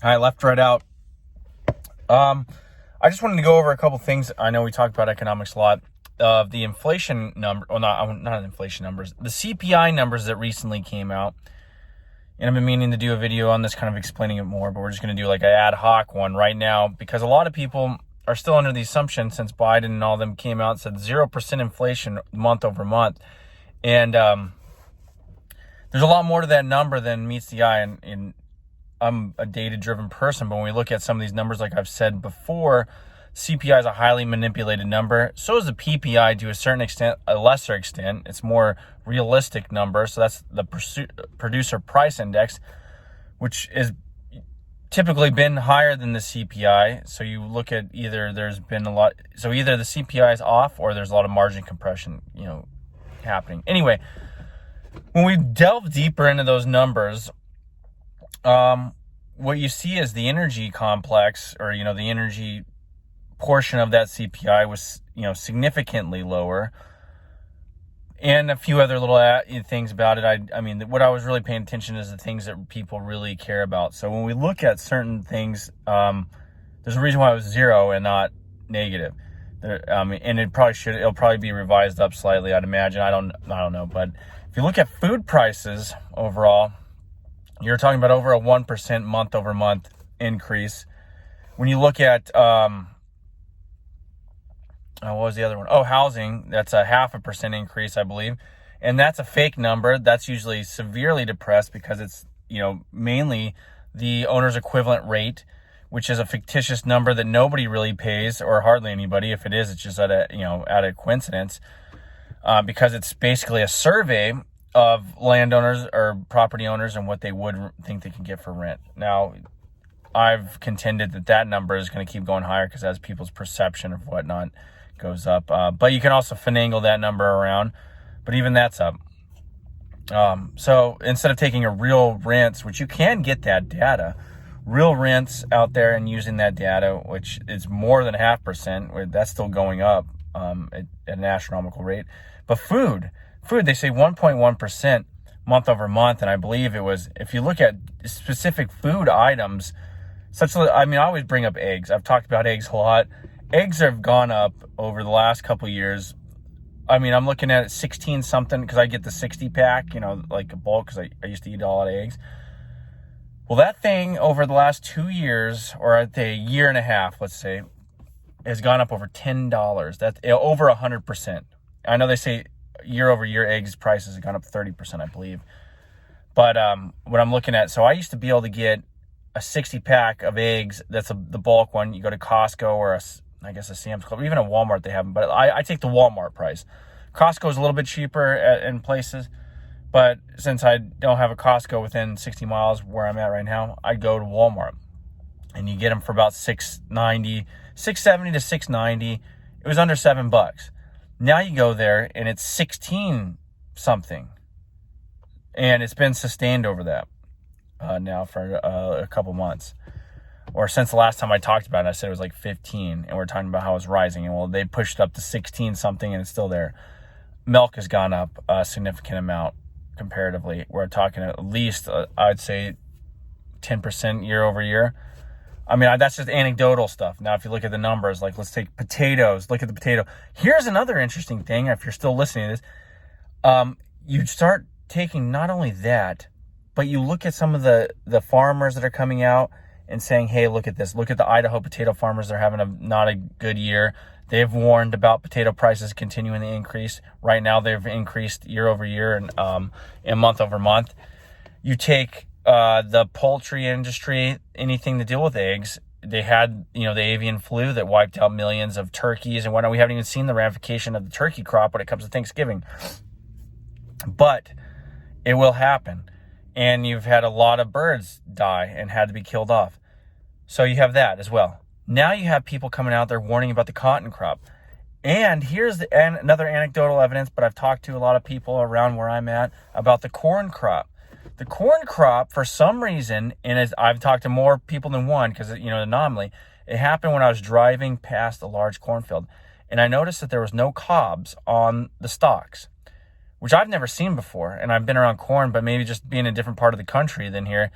Hi, left, right out. I just wanted to go over a couple things. I know we talked about economics a lot. The inflation number, well, not inflation numbers, the CPI numbers that recently came out. And I've been meaning to do a video on this, kind of explaining it more, but we're just going to do like an ad hoc one right now because a lot of people are still under the assumption, since Biden and all them came out and said 0% inflation month over month. And there's a lot more to that number than meets the eye. And I'm a data-driven person, but when we look at some of these numbers, like I've said before, CPI is a highly manipulated number. So is the PPI to a certain extent, a lesser extent. It's more realistic number. So that's the producer price index, which is typically been higher than the CPI. So you look at either there's been a lot, so either the CPI is off or there's a lot of margin compression, happening. Anyway, when we delve deeper into those numbers, what you see is the energy complex, or, the energy portion of that CPI was, significantly lower. And a few other little things about it. I mean, what I was really paying attention is the things that people really care about. So when we look at certain things, there's a reason why it was zero and not negative. And it'll probably be revised up slightly, I'd imagine. I don't know. But if you look at food prices overall, you're talking about over a 1% month over month increase. When you look at, what was the other one? Oh, housing, that's a 0.5% increase, I believe. And that's a fake number. That's usually severely depressed because it's, mainly the owner's equivalent rate, which is a fictitious number that nobody really pays, or hardly anybody. If it is, it's just out of coincidence, because it's basically a survey of landowners or property owners and what they would think they can get for rent. Now, I've contended that number is going to keep going higher because as people's perception of whatnot goes up. But you can also finagle that number around, but even that's up. So instead of taking a real rents, which you can get that data, real rents out there and using that data, which is more than 0.5%, that's still going up at an astronomical rate. But food, they say 1.1% month over month. And I believe it was, if you look at specific food items, I always bring up eggs. I've talked about eggs a lot. Eggs have gone up over the last couple of years. I'm looking at it 16 something because I get the 60 pack, like a bulk, because I used to eat a lot of eggs. Well, that thing over the last 2 years, or I'd say a year and a half, let's say, has gone up over $10. That's over 100%. I know they say year over year eggs prices have gone up 30%, I believe. But what I'm looking at, so I used to be able to get a 60 pack of eggs. That's the bulk one. You go to Costco or a Sam's Club, or even a Walmart, they have them. But I take the Walmart price. Costco is a little bit cheaper in places, but since I don't have a Costco within 60 miles where I'm at right now, I go to Walmart, and you get them for about $6.70 to $6.90. It was under $7. Now you go there and it's 16 something, and it's been sustained over that now for a couple months, or since the last time I talked about it. I said it was like 15, and we're talking about how it's rising, and well, they pushed it up to 16 something, and it's still there. Milk has gone up a significant amount comparatively. We're talking at least I'd say 10% year over year. That's just anecdotal stuff. Now, if you look at the numbers, like let's take potatoes, look at the potato. Here's another interesting thing. If you're still listening to this, you start taking not only that, but you look at some of the farmers that are coming out and saying, hey, look at this. Look at the Idaho potato farmers. They're having not a good year. They've warned about potato prices continuing to increase. Right now, they've increased year over year and month over month. You take the poultry industry, anything to deal with eggs. They had, the avian flu that wiped out millions of turkeys and whatnot. We haven't even seen the ramification of the turkey crop when it comes to Thanksgiving. But it will happen. And you've had a lot of birds die and had to be killed off. So you have that as well. Now you have people coming out there warning about the cotton crop. And here's another anecdotal evidence, but I've talked to a lot of people around where I'm at about the corn crop. The corn crop, for some reason, and I've talked to more people than one because, anomaly, it happened when I was driving past a large cornfield. And I noticed that there was no cobs on the stalks, which I've never seen before. And I've been around corn, but maybe just being in a different part of the country than here,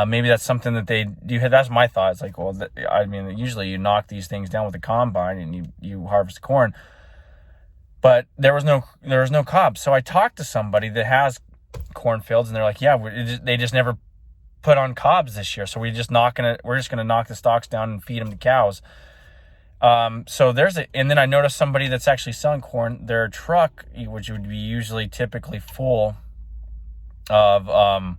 Maybe that's something that they do. That's my thought. It's like, well, I mean, usually you knock these things down with a combine and you harvest corn, but there was no cobs. So I talked to somebody that has cornfields, and they're like, yeah, they just never put on cobs this year, so we're just gonna knock the stalks down and feed them to cows. So and then I noticed somebody that's actually selling corn. Their truck, which would be usually typically full of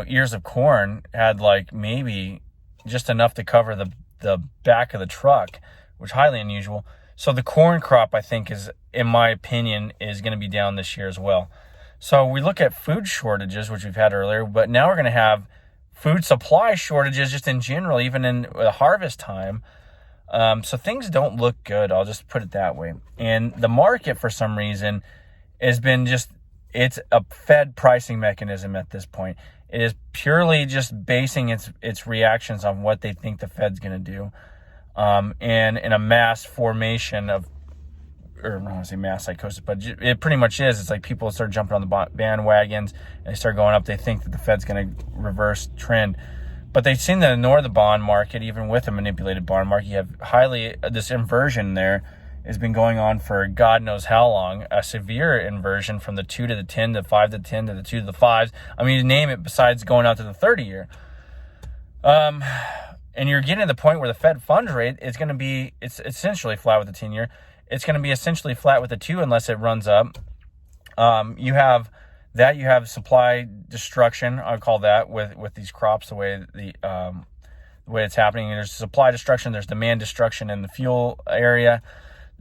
ears of corn, had like maybe just enough to cover the back of the truck, which is highly unusual. So the corn crop, I think, in my opinion, is going to be down this year as well. So we look at food shortages, which we've had earlier, but now we're going to have food supply shortages just in general, even in harvest time. So things don't look good. I'll just put it that way. And the market, for some reason, has been it's a Fed pricing mechanism at this point. It is purely just basing its reactions on what they think the Fed's going to do. And in a mass formation of, or I don't want to say mass psychosis, but it pretty much is. It's like people start jumping on the bandwagons and they start going up. They think that the Fed's going to reverse trend. But they seem to ignore the bond market. Even with a manipulated bond market, you have this inversion there has been going on for God knows how long. A severe inversion from the 2 to the 10 to 5 to the 10 to the 2 to the 5s. I mean, you name it, besides going out to the 30 year. And you're getting to the point where the Fed funds rate is going to be, it's essentially flat with the 10 year. It's going to be essentially flat with the 2 unless it runs up. You have supply destruction. I call that with these crops, the way it's happening. There's supply destruction. There's demand destruction in the fuel area.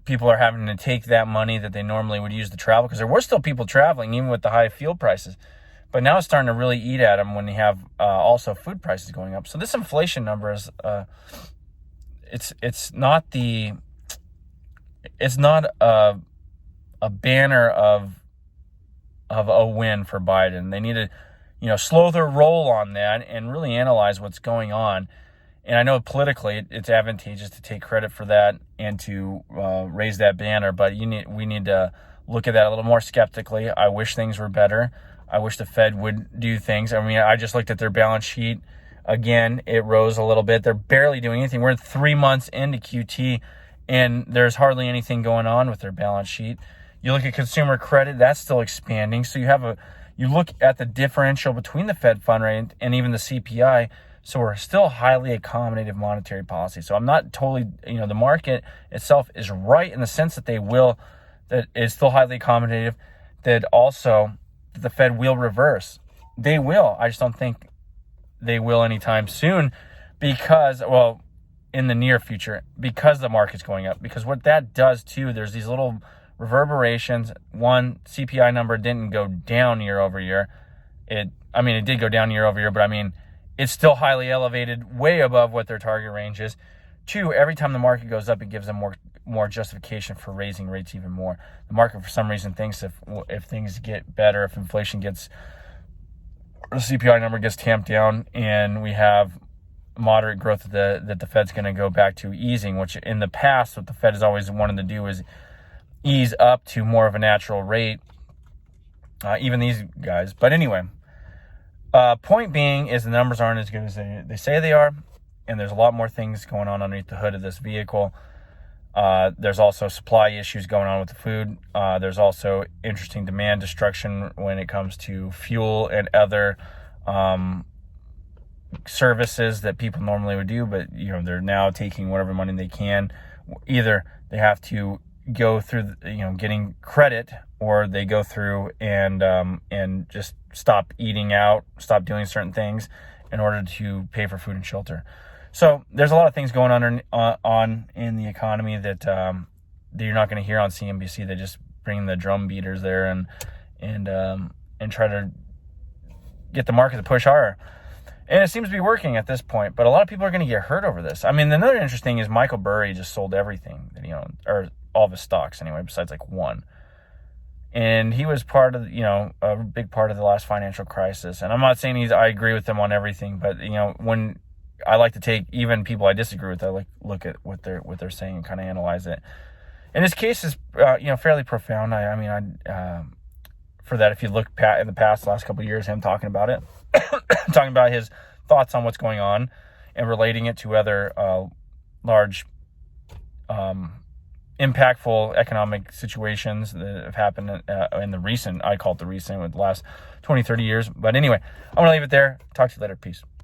People are having to take that money that they normally would use to travel, because there were still people traveling even with the high fuel prices. But now it's starting to really eat at them when you have also food prices going up. So this inflation number is it's not a banner of a win for Biden. They need to slow their roll on that and really analyze what's going on. And I know politically it's advantageous to take credit for that and to raise that banner, but we need to look at that a little more skeptically. I wish things were better. I wish the Fed would do things. I mean, I just looked at their balance sheet. Again, it rose a little bit. They're barely doing anything. We're 3 months into QT, and there's hardly anything going on with their balance sheet. You look at consumer credit, that's still expanding. So you look at the differential between the Fed fund rate and even the CPI. So we're still highly accommodative monetary policy. So I'm not totally, the market itself is right in the sense that that is still highly accommodative, that also the Fed will reverse. They will. I just don't think they will anytime soon because, in the near future, because the market's going up. Because what that does too, there's these little reverberations. One, CPI number didn't go down year over year. It did go down year over year, but it's still highly elevated, way above what their target range is. Two, every time the market goes up, it gives them more justification for raising rates even more. The market, for some reason, thinks if things get better, if inflation the CPI number gets tamped down, and we have moderate growth that the Fed's going to go back to easing, which in the past, what the Fed has always wanted to do is ease up to more of a natural rate, even these guys. But anyway, point being is the numbers aren't as good as they say they are, and there's a lot more things going on underneath the hood of this vehicle. There's also supply issues going on with the food. There's also interesting demand destruction when it comes to fuel and other services that people normally would do, but they're now taking whatever money they can. Either they have to go through getting credit, or they go through and just stop eating out, stop doing certain things in order to pay for food and shelter. So there's a lot of things going on in the economy that you're not going to hear on CNBC. They just bring the drum beaters there and try to get the market to push harder. And it seems to be working at this point, but a lot of people are going to get hurt over this. Another interesting thing is Michael Burry just sold everything that or all of his stocks anyway, besides like one. And he was part of, a big part of the last financial crisis. And I'm not saying I agree with him on everything, but when I like to take even people I disagree with, I look at what they're saying and kind of analyze it. And his case is fairly profound. for that. If you look in the past, last couple of years, him talking about it, talking about his thoughts on what's going on and relating it to other large, impactful economic situations that have happened in the recent, I call it the recent, with the last 20, 30 years. But anyway, I'm going to leave it there. Talk to you later. Peace.